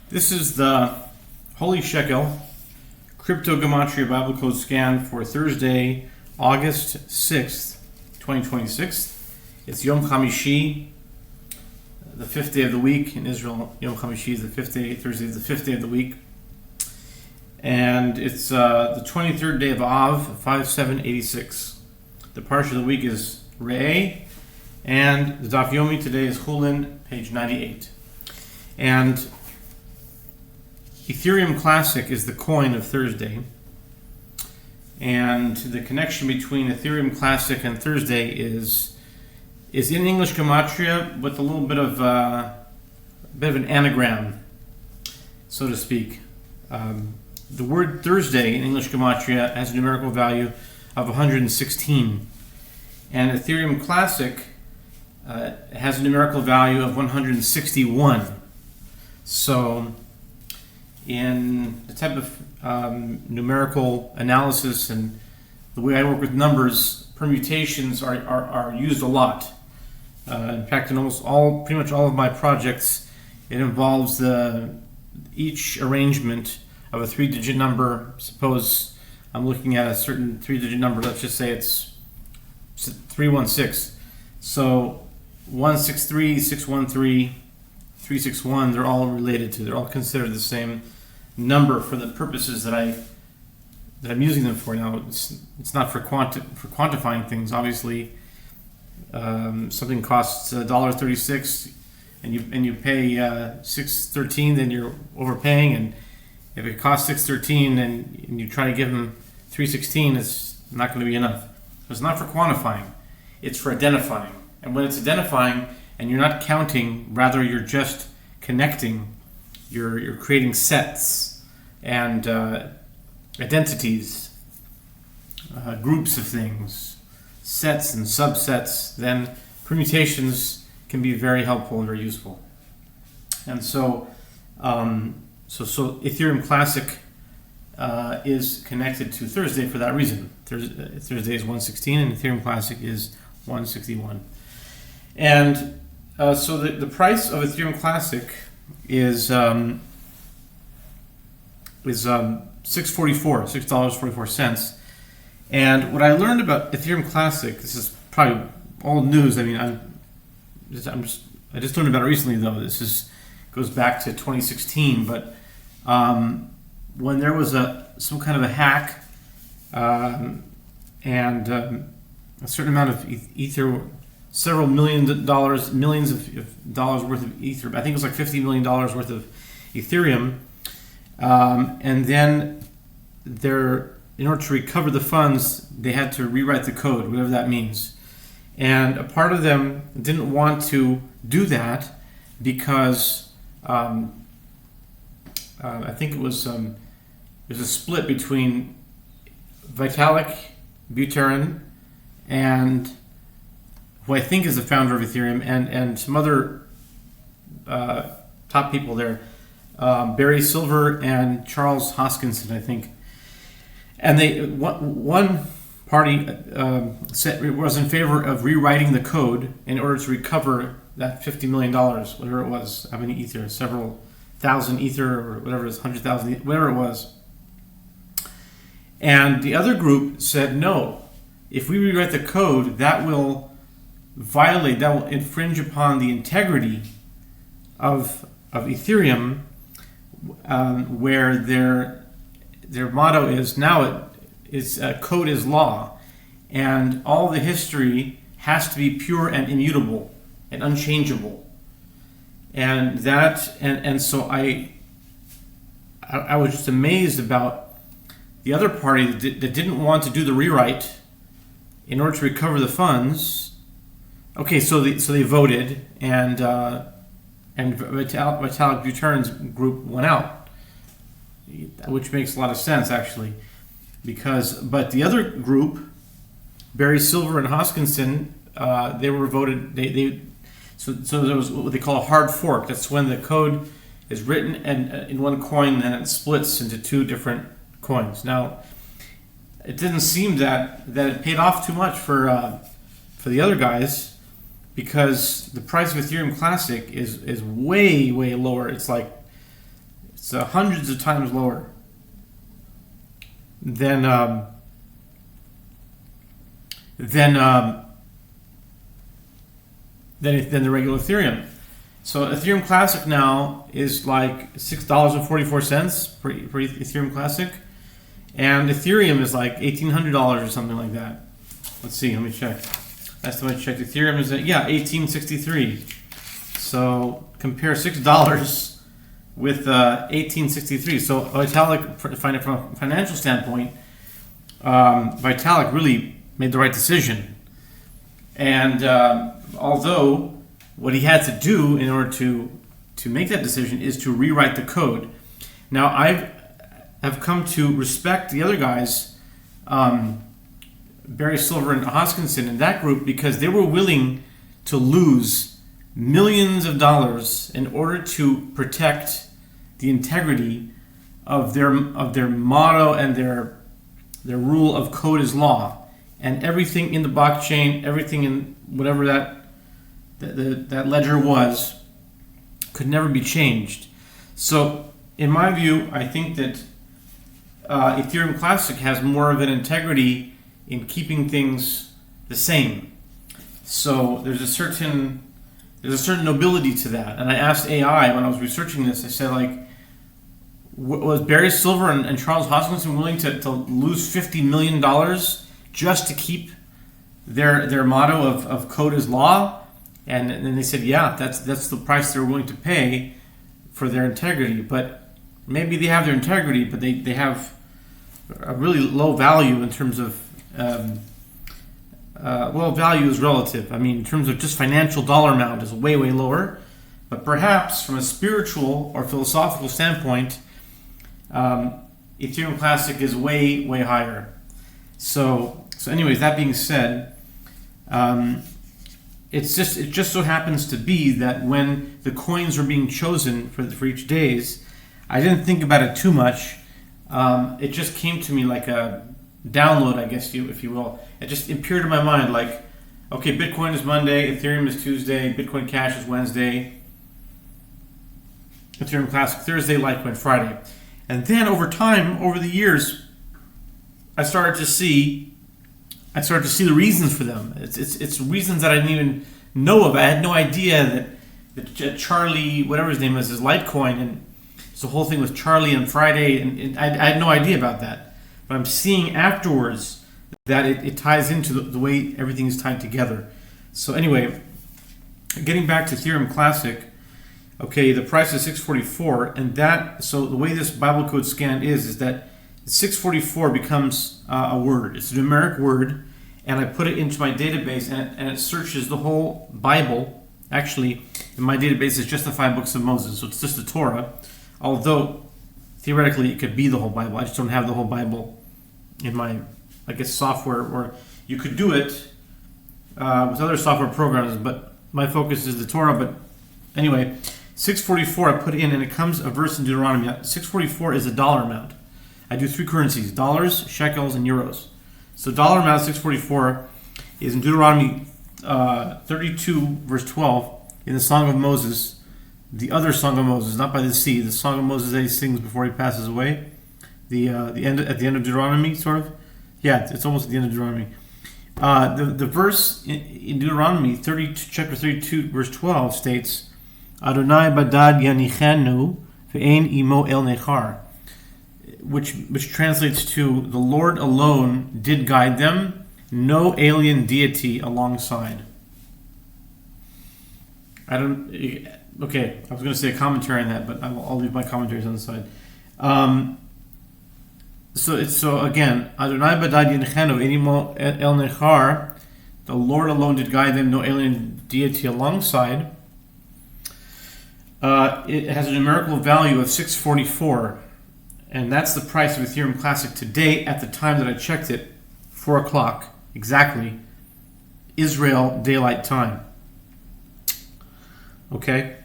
This is the Holy Shekel Crypto Gematria Bible Code Scan for Thursday, August 6th, 2026. It's Yom Hamishi, the fifth day of the week. In Israel, Yom Hamishi is the fifth day, Thursday is the fifth day of the week. And it's the 23rd day of Av, 5786. The Parshat of the week is Re'eh, and the Daf Yomi today is Chullin, page 98. And Ethereum Classic is the coin of Thursday, and the connection between Ethereum Classic and Thursday is in English Gematria, with a little bit of an anagram, so to speak. The word Thursday in English Gematria has a numerical value of 116, and Ethereum Classic has a numerical value of 161. So in the type of numerical analysis and the way I work with numbers, permutations are used a lot. In fact, in pretty much all of my projects, it involves each arrangement of a three-digit number. Suppose I'm looking at a certain three-digit number. Let's just say it's 316. So 163, 613, 361, they're all related to. They're all considered the same number for the purposes that I'm using them for. Now, it's not for quantifying things. Obviously, something costs $1.36, and you pay $6.13, then you're overpaying. And if it costs $6.13 and you try to give them $3.16, it's not going to be enough. It's not for quantifying; it's for identifying. And when it's identifying, and you're not counting, rather you're just connecting. You're creating sets and identities, groups of things, sets and subsets. Then permutations can be very helpful and very useful. And so Ethereum Classic is connected to Thursday for that reason. Thursday is 116 and Ethereum Classic is 161. And so the price of Ethereum Classic is $6.44. And what I learned about Ethereum Classic, this is probably old news. I mean, I just learned about it recently, though. Goes back to 2016. But when there was some kind of a hack and a certain amount of ether, several millions of dollars worth of ether. I think it was like $50 million worth of Ethereum. And then in order to recover the funds, they had to rewrite the code, whatever that means. And a part of them didn't want to do that because I think it was there's a split between Vitalik Buterin and who I think is the founder of Ethereum, and some other top people there, Barry Silver and Charles Hoskinson, I think. And one party was in favor of rewriting the code in order to recover that $50 million, whatever it was, how many ether, several thousand ether, or whatever it is, 100,000, whatever it was. And the other group said, no, if we rewrite the code, that will infringe upon the integrity of Ethereum, where their motto is code is law, and all the history has to be pure and immutable and unchangeable. And so I was just amazed about the other party that didn't want to do the rewrite in order to recover the funds. Okay, so they voted, and Vitalik Buterin's group went out, which makes a lot of sense actually, but the other group, Barry Silver and Hoskinson, they were voted. So there was what they call a hard fork. That's when the code is written and in one coin, and it splits into two different coins. Now, it didn't seem that it paid off too much for the other guys, because the price of Ethereum Classic is way, way lower. It's like It's hundreds of times lower than the regular Ethereum. So Ethereum Classic now is like $6.44 for Ethereum Classic, and Ethereum is like $1,800 or something like that. Let's see. Let me check. Last time I checked, Ethereum is at $18.63. So compare $6 with $18.63. So Vitalik, from a financial standpoint, Vitalik really made the right decision. And although what he had to do in order to make that decision is to rewrite the code. Now I've come to respect the other guys, Barry Silver and Hoskinson in that group, because they were willing to lose millions of dollars in order to protect the integrity of their motto and their rule of code is law, and everything in the blockchain, everything in whatever that ledger was, could never be changed. So in my view, I think that Ethereum Classic has more of an integrity in keeping things the same. So there's a certain nobility to that. And I asked AI when I was researching this, I said, like, was Barry Silver and Charles Hoskinson willing to lose $50 million just to keep their motto of code is law? And then they said, yeah, that's the price they're willing to pay for their integrity. But maybe they have their integrity, but they have a really low value in terms of, value is relative. I mean, in terms of just financial dollar amount is way, way lower. But perhaps from a spiritual or philosophical standpoint, Ethereum Classic is way, way higher. So anyways, that being said, it just so happens to be that when the coins were being chosen for each days, I didn't think about it too much. It just came to me like a download, I guess, if you will. It appeared in my mind like, okay, Bitcoin is Monday, Ethereum is Tuesday, Bitcoin Cash is Wednesday, Ethereum Classic Thursday, Litecoin Friday. And then over time, over the years, I started to see the reasons for them. It's reasons that I didn't even know of. I had no idea that Charlie, whatever his name is Litecoin, and it's the whole thing with Charlie on Friday, and I had no idea about that. But I'm seeing afterwards that it ties into the way everything is tied together. So anyway, getting back to Ethereum Classic, okay, the price is $6.44, and so the way this Bible code scan is that 644 becomes a word. It's a numeric word, and I put it into my database, and it searches the whole Bible. Actually, in my database, it's just the 5 books of Moses, so it's just the Torah. Although, theoretically, it could be the whole Bible. I just don't have the whole Bible in my, I guess, software. Or you could do it with other software programs, but my focus is the Torah. But anyway, 644 I put in, and it comes a verse in Deuteronomy. 644 is a dollar amount. I do 3 currencies: dollars, shekels, and euros. So dollar amount 644 is in Deuteronomy 32 verse 12 in the Song of Moses, the other Song of Moses, not by the sea, the Song of Moses that he sings before he passes away. The end at the end of Deuteronomy, sort of. Yeah, it's almost at the end of Deuteronomy. The verse in Deuteronomy chapter 32 verse 12 states, Adonai badad yanichenu ve'ein imo el nechar, which translates to, the Lord alone did guide them, no alien deity alongside. I was going to say a commentary on that, but I'll leave my commentaries on the side. So again, Adonai badad yanichenu ve'ein imo el nechar, the Lord alone did guide them, no alien deity alongside. It has a numerical value of 644. And that's the price of Ethereum Classic today at the time that I checked it, 4 o'clock exactly, Israel Daylight Time. Okay?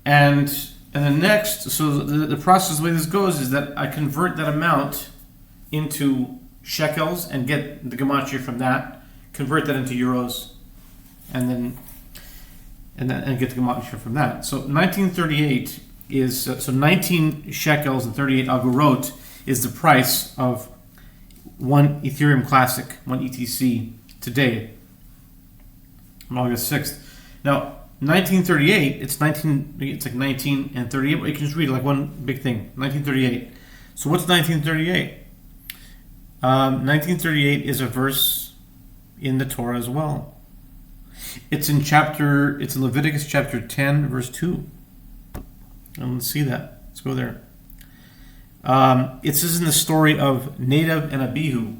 And then next, so the process, the way this goes is that I convert that amount into shekels and get the Gematria from that, convert that into euros, and get the Gematria from that. So 1938 is so 19 shekels and 38 agorot is the price of one Ethereum Classic, one ETC today, on August 6th. Now, 1938, it's like 19 and 38. You can just read it like one big thing. 1938. So what's 1938? 1938 is a verse in the Torah as well. It's in Leviticus chapter 10, verse 2. And let's see that. Let's go there. It says in the story of Nadav and Abihu,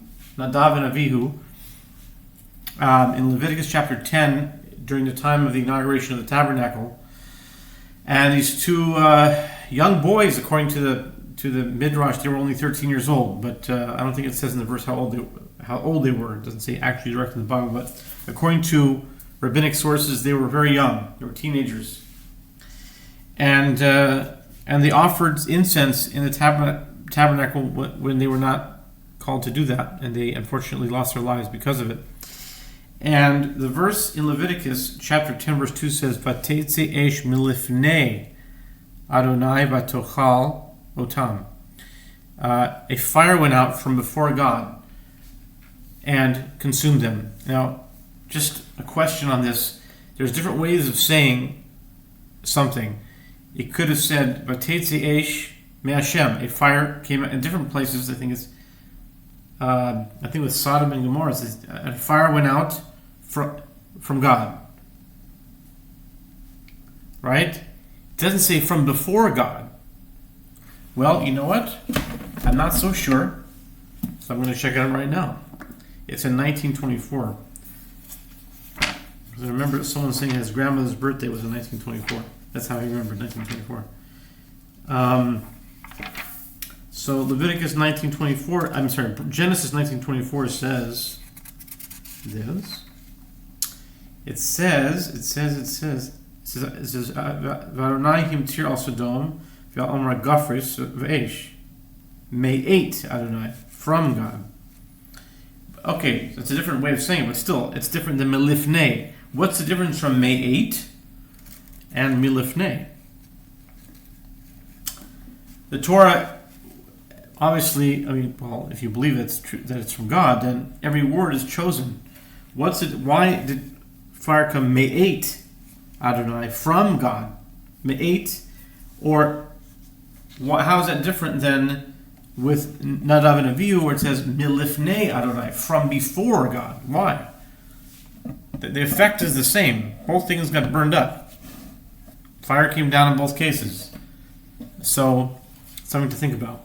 in Leviticus chapter 10, during the time of the inauguration of the tabernacle, and these two young boys, according to the midrash, they were only 13 years old. But I don't think it says in the verse how old they were. It doesn't say actually directly in the Bible, but according to rabbinic sources, they were very young. They were teenagers, and they offered incense in the tabernacle when they were not called to do that, and they unfortunately lost their lives because of it. And the verse in Leviticus chapter 10 verse 2 says, "Vatetze esh milifnei Adonai vatochal otam." A fire went out from before God and consumed them. Now, just a question on this. There's different ways of saying something. It could have said, "Vatetze esh me'Hashem." A fire came out in different places. I think with Sodom and Gomorrah, it says, a fire went out from God. Right? It doesn't say from before God. Well, you know what? I'm not so sure. So I'm going to check it out right now. It's in 1924. Because I remember someone saying his grandmother's birthday was in 1924. That's how he remembered 1924. So Leviticus 19:24, Genesis 19:24 says this. It says, "V'Adonai himtir al Sodom v'al gafris v'esh." May 8 Adonai, from God. Okay, that's a different way of saying it, but still, it's different than milifnei. What's the difference from May 8 and milifnei? The Torah, obviously, if you believe it's true, that it's from God, then every word is chosen. Why did fire come May 8 Adonai, from God? May 8, or how is that different than with Nadav and Abihu, where it says milifnei Adonai, from before God? Why? The effect is the same. Both things got burned up. Fire came down in both cases. So, something to think about.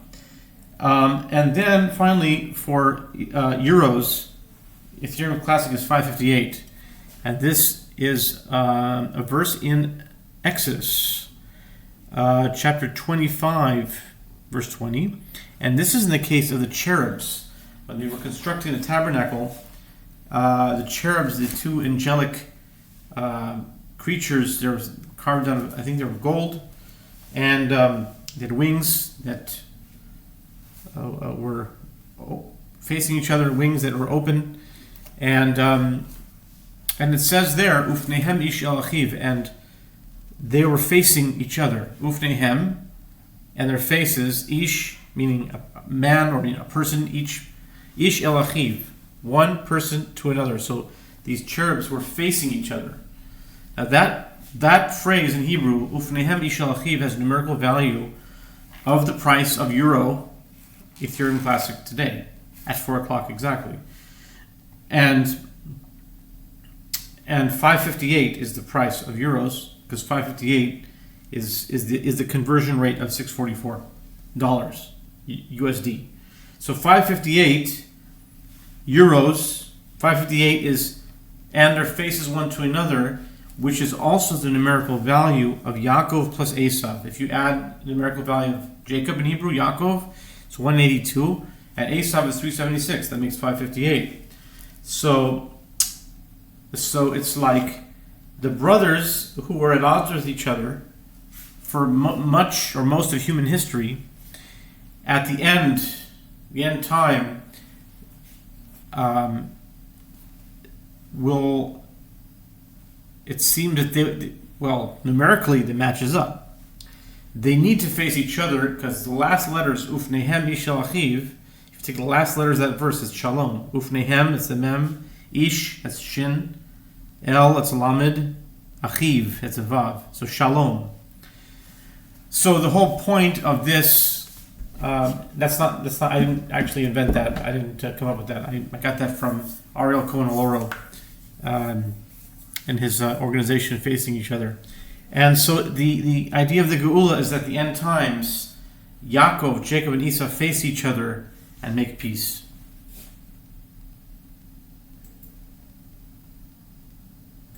And then finally, for euros, Ethereum Classic is 558. And this is a verse in Exodus, chapter 25, verse 20. And this is in the case of the cherubs. When they were constructing the tabernacle, the cherubs, the two angelic creatures, they were carved out of, I think they were gold, and they had wings that were facing each other, wings that were open, and it says there, "Ufnehem ish el achiv," and they were facing each other. Ufnehem, and their faces, ish meaning a man or a person, ish el achiv, one person to another. So these cherubs were facing each other. Now that phrase in Hebrew, Ufnehem ish el achiv, has a numerical value of the price of euro Ethereum Classic today at 4 o'clock exactly, and 558 is the price of euros, because 558 is the conversion rate of $644 USD. So 558 euros, 558 is, and their faces one to another, which is also the numerical value of Yaakov plus Esav. If you add the numerical value of Jacob in Hebrew, Yaakov, it's 182, and Esav is 376. That makes 558. So it's like the brothers who were at odds with each other for much or most of human history, at the end time, it seemed that numerically, the matches up. they need to face each other because the last letters, Ufnehem Ishal Achiv, if you take the last letters of that verse, it's Shalom. Ufnehem, it's a Mem. Ish, that's Shin. El, it's a Lamed. Achiv, it's a Vav. So Shalom. So the whole point of this, that's not. I didn't actually invent that. I didn't come up with that. I got that from Ariel Cohen Oloro and his organization facing each other. And so the idea of the Geula is that the end times, Jacob and Esau face each other and make peace.